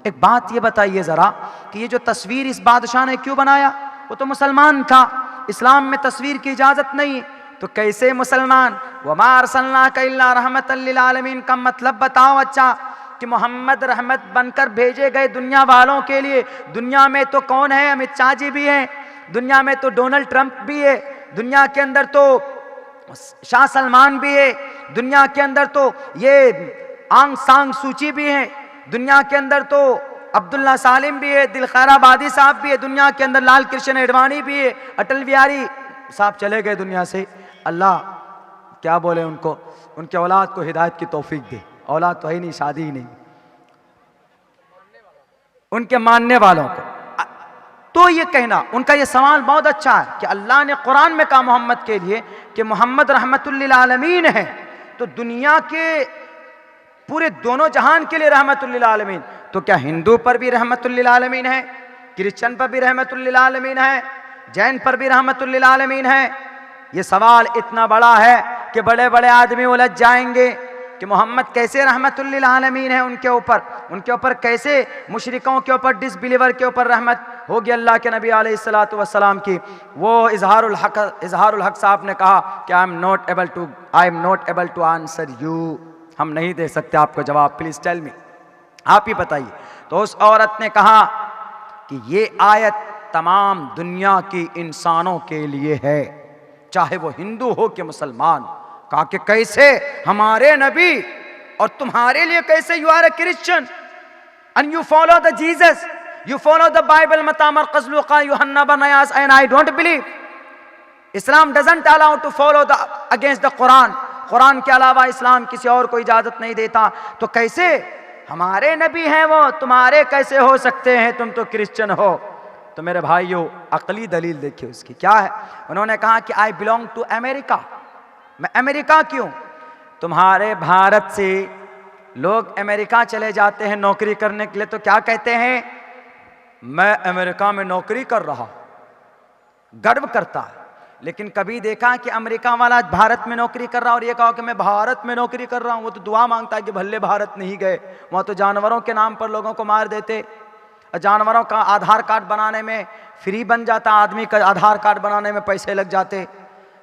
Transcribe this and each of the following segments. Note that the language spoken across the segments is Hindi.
एक बात ये बताइए ज़रा कि ये जो तस्वीर इस बादशाह ने क्यों बनाया? वो तो मुसलमान था, इस्लाम में तस्वीर की इजाज़त नहीं, तो कैसे मुसलमान? वमा अरसलनाका इल्ला रहमतल लिल आलमीन का मतलब बताओ अच्छा, कि मोहम्मद रहमत बनकर भेजे गए दुनिया वालों के लिए। दुनिया में तो कौन है? अमित शाह जी भी हैं, दुनिया में तो डोनाल्ड ट्रंप भी है, दुनिया के अंदर तो शाह सलमान भी है, दुनिया के अंदर तो ये आंग सांग सूची भी है, दुनिया के अंदर तो अब्दुल्ला सालिम भी है, दिलखैर आबादी साहब भी है, दुनिया के अंदर लाल कृष्ण एडवाणी भी है, अटल बिहारी साहब चले गए दुनिया से। अल्लाह क्या बोले उनको, उनके औलाद को हिदायत की तौफीक दे। औलाद तो है ही नहीं, शादी ही नहीं, उनके मानने वालों को। तो ये कहना, उनका ये सवाल बहुत अच्छा है कि अल्लाह ने कुरान में कहा मोहम्मद के लिए कि मोहम्मद रहमतुल लिल आलमीन है, तो दुनिया के पूरे दोनों जहान के लिए रहमतुल लिल आलमीन, तो क्या हिंदू पर भी रहमतुल लिल आलमीन है, क्रिश्चियन पर भी रहमतुल लिल आलमीन है, जैन पर भी रहमतुल लिल आलमीन है? ये सवाल इतना बड़ा है कि बड़े बड़े आदमी उलझ जाएंगे कि मोहम्मद कैसे रहमतुल लिल आलमीन है उनके ऊपर कैसे मुशरिकों के ऊपर, डिसबिलीवर के ऊपर रहमत होगी अल्लाह के नबी अलैहिस्सलातु वस्सलाम की। वो इजहारुल हक साहब ने कहा कि I am not able to answer you, हम नहीं दे सकते आपको जवाब, प्लीज टेल मी, आप ही बताइए। तो उस औरत ने कहा कि ये आयत तमाम दुनिया की इंसानों के लिए है, चाहे वो हिंदू हो कि मुसलमान। कहा कि कैसे हमारे नबी और तुम्हारे लिए कैसे? You are a Christian and you follow the Jesus, you follow the Bible, मतामर कज़लुका यूहन्ना बनयास, and I don't believe. Islam doesn't allow to follow the against the Quran, कुरान के अलावा इस्लाम किसी और को इजाजत नहीं देता। तो कैसे हमारे नबी हैं वो, तुम्हारे कैसे हो सकते हैं? तुम तो क्रिश्चियन हो। तो मेरे भाइयों, अकली दलील देखिए उसकी क्या है। उन्होंने कहा कि आई बिलोंग टू अमेरिका, मैं अमेरिका क्यों? तुम्हारे भारत से लोग अमेरिका चले जाते हैं नौकरी करने के लिए, तो क्या कहते हैं? मैं अमेरिका में नौकरी कर रहा, गर्व करता है। लेकिन कभी देखा कि अमेरिका वाला भारत में नौकरी कर रहा और ये कहा कि मैं भारत में नौकरी कर रहा हूं? वो तो दुआ मांगता है कि भले भारत नहीं गए, वहां तो जानवरों के नाम पर लोगों को मार देते। जानवरों का आधार कार्ड बनाने में फ्री बन जाता, आदमी का आधार कार्ड बनाने में पैसे लग जाते।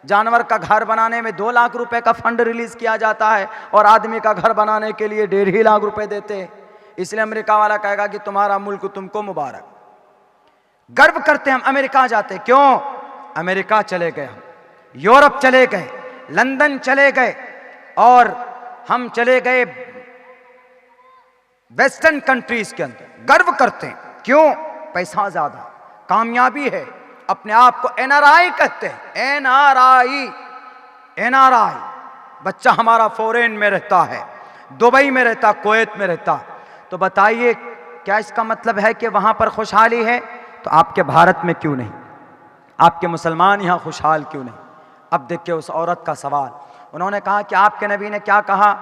जानवर का घर बनाने में 2 लाख रुपए का फंड रिलीज किया जाता है और आदमी का घर बनाने के लिए 1.5 लाख रुपए देते। इसलिए अमेरिका वाला कहेगा कि तुम्हारा मुल्क तुमको मुबारक। गर्व करते हम अमेरिका जाते, क्यों? अमेरिका चले गए, हम यूरोप चले गए, लंदन चले गए, और हम चले गए वेस्टर्न कंट्रीज के अंदर, गर्व करते हैं। क्यों? पैसा ज्यादा, कामयाबी है, अपने आप को एनआरआई कहते हैं। एनआरआई बच्चा हमारा फॉरेन में रहता है, दुबई में रहता, कुवैत में रहता। तो बताइए क्या इसका मतलब है कि वहां पर खुशहाली है? तो आपके भारत में क्यों नहीं? आपके मुसलमान यहां खुशहाल क्यों नहीं? अब देखिए उस औरत का सवाल। उन्होंने कहा कि आपके नबी ने क्या कहा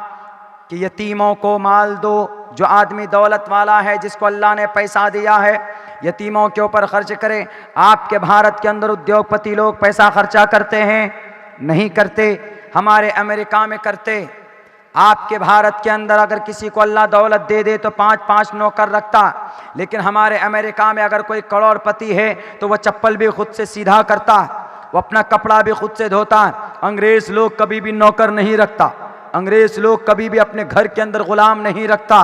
कि यतीमों को माल दो। जो आदमी दौलत वाला है, जिसको अल्लाह ने पैसा दिया है, यतीमों के ऊपर खर्च करें। आपके भारत के अंदर उद्योगपति लोग पैसा खर्चा करते हैं? नहीं करते। हमारे अमेरिका में करते। आपके भारत के अंदर अगर किसी को अल्लाह दौलत दे दे तो 5-5 नौकर रखता, लेकिन हमारे अमेरिका में अगर कोई करोड़पति है तो वह चप्पल भी खुद से सीधा करता, वो अपना कपड़ा भी खुद से धोता। अंग्रेज लोग कभी भी नौकर नहीं रखता, अंग्रेज लोग कभी भी अपने घर के अंदर गुलाम नहीं रखता,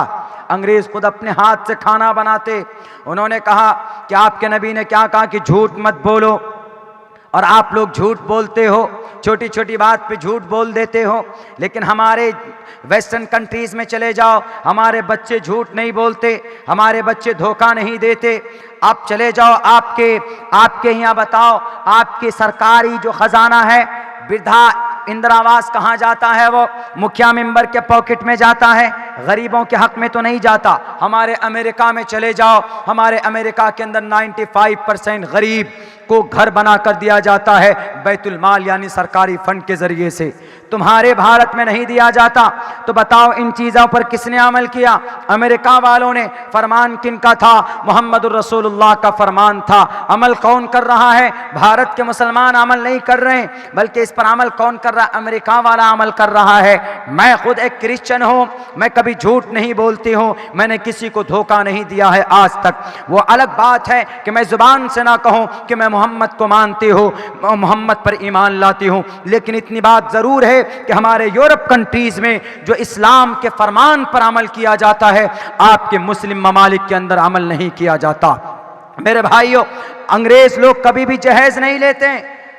अंग्रेज खुद अपने हाथ से खाना बनाते। उन्होंने कहा कि आपके नबी ने क्या कहा कि झूठ मत बोलो, और आप लोग झूठ बोलते हो, छोटी छोटी बात पे झूठ बोल देते हो। लेकिन हमारे वेस्टर्न कंट्रीज में चले जाओ, हमारे बच्चे झूठ नहीं बोलते, हमारे बच्चे धोखा नहीं देते। आप चले जाओ, आपके यहाँ बताओ, आपकी सरकारी जो खजाना है, वृद्धा इंदिरावास कहाँ जाता है? वो मुखिया मेंबर के पॉकेट में जाता है, गरीबों के हक में तो नहीं जाता। हमारे अमेरिका में चले जाओ, हमारे अमेरिका के अंदर 95% गरीब को घर बना कर दिया जाता है बैतुल माल यानी सरकारी फंड के जरिए से, तुम्हारे भारत में नहीं दिया जाता। तो बताओ इन चीज़ों पर किसने अमल किया? अमेरिका वालों ने। फरमान किनका था? मोहम्मदुर रसूलुल्लाह का फरमान था। अमल कौन कर रहा है? भारत के मुसलमान अमल नहीं कर रहे हैं, बल्कि इस पर अमल कौन कर रहा है? अमेरिका वाला अमल कर रहा है। मैं खुद एक क्रिश्चियन हूँ, मैं कभी झूठ नहीं बोलती हूँ, मैंने किसी को धोखा नहीं दिया है आज तक। वो अलग बात है कि मैं जुबान से ना कहूँ कि मैं मोहम्मद को मानती हूँ, मोहम्मद पर ईमान लाती हूँ, लेकिन इतनी बात ज़रूर है कि हमारे यूरोप कंट्रीज में जो इस्लाम के फरमान पर अमल किया जाता है, आपके मुस्लिम ममालिक के अंदर अमल नहीं किया जाता। मेरे भाइयों, अंग्रेज लोग कभी भी जहेज नहीं लेते,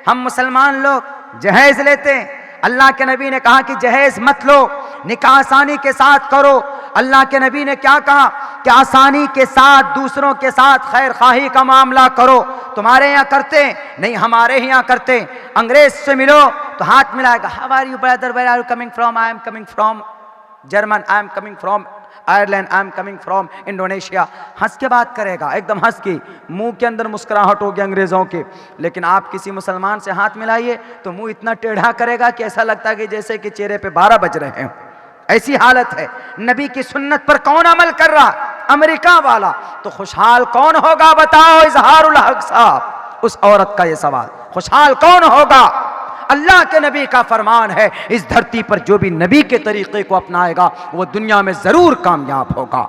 हम मुसलमान लोग जहेज लेते हैं। अल्लाह के नबी ने कहा कि जहेज मत लो, निकाह आसानी के साथ करो। अल्लाह के नबी ने क्या कहा कि आसानी के साथ दूसरों के साथ खैर खाही का मामला करो। तुम्हारे यहाँ करते नहीं, हमारे यहाँ करते। अंग्रेज से मिलो तो हाथ मिलाएगा, how are you brother, where are you coming from? I am coming from German, I am coming from Ireland, I am coming from Indonesia. हंस के बात करेगा, एकदम हंस के, मुंह के अंदर मुस्कुराहट होगी अंग्रेजों के। लेकिन आप किसी मुसलमान से हाथ मिलाइए तो मुंह इतना टेढ़ा करेगा कि ऐसा लगता है कि जैसे कि चेहरे पे 12 बज रहे हैं। ऐसी हालत है। नबी की सुन्नत पर कौन अमल कर रहा? अमेरिका वाला। तो खुशहाल कौन होगा बताओ? इजहारुल हक साहब, उस औरत का ये सवाल, खुशहाल कौन होगा? अल्लाह के नबी का फरमान है, इस धरती पर जो भी नबी के तरीके को अपनाएगा वो दुनिया में जरूर कामयाब होगा।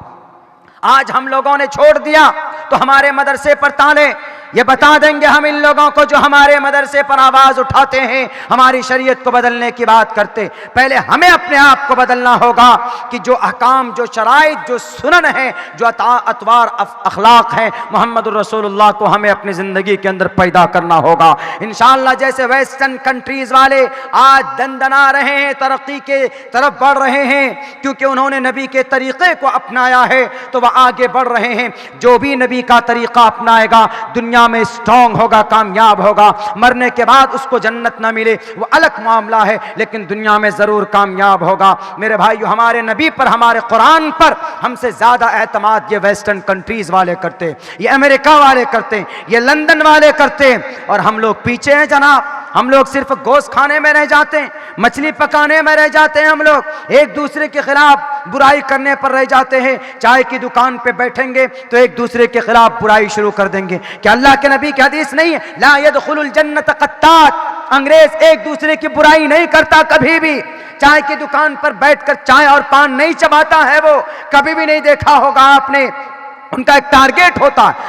आज हम लोगों ने छोड़ दिया तो हमारे मदरसे पर ताले, ये बता देंगे हम इन लोगों को जो हमारे मदरसे पर आवाज उठाते हैं, हमारी शरीयत को बदलने की बात करते। पहले हमें अपने आप को बदलना होगा कि जो अहकाम, जो शराइत, जो सुनन है, जो अतवार अखलाक हैं, मोहम्मद रसूलुल्लाह को हमें अपनी जिंदगी के अंदर पैदा करना होगा। इंशाअल्लाह जैसे वेस्टर्न कंट्रीज वाले आज दंदना रहे हैं, तरक्की के तरफ बढ़ रहे हैं, क्योंकि उन्होंने नबी के तरीके को अपनाया है तो वह आगे बढ़ रहे हैं। जो भी नबी का तरीका अपनाएगा दुनिया में स्ट्रांग होगा, कामयाब होगा। मरने के बाद उसको जन्नत ना मिले वो अलग मामला है, लेकिन दुनिया में जरूर कामयाब होगा। मेरे भाइयों, हमारे नबी पर, हमारे कुरान पर हमसे ज्यादा एतमाद ये वेस्टर्न कंट्रीज वाले करते, ये अमेरिका वाले करते, ये लंदन वाले करते, और हम लोग पीछे हैं जनाब। हम लोग सिर्फ गोश्त खाने में रह जाते हैं, मछली पकाने में रह जाते हैं, हम लोग एक दूसरे के खिलाफ बुराई करने पर रह जाते हैं। चाय की दुकान पे बैठेंगे तो एक दूसरे के खिलाफ बुराई शुरू कर देंगे। क्या अल्लाह के नबी की हदीस नहीं है, ला यदखुलुल जन्नत क़त्तात? अंग्रेज एक दूसरे की बुराई नहीं करता कभी भी। चाय की दुकान पर बैठकर चाय और पान नहीं चबाता है, वो कभी भी नहीं देखा होगा आपने। उनका एक टारगेट होता है,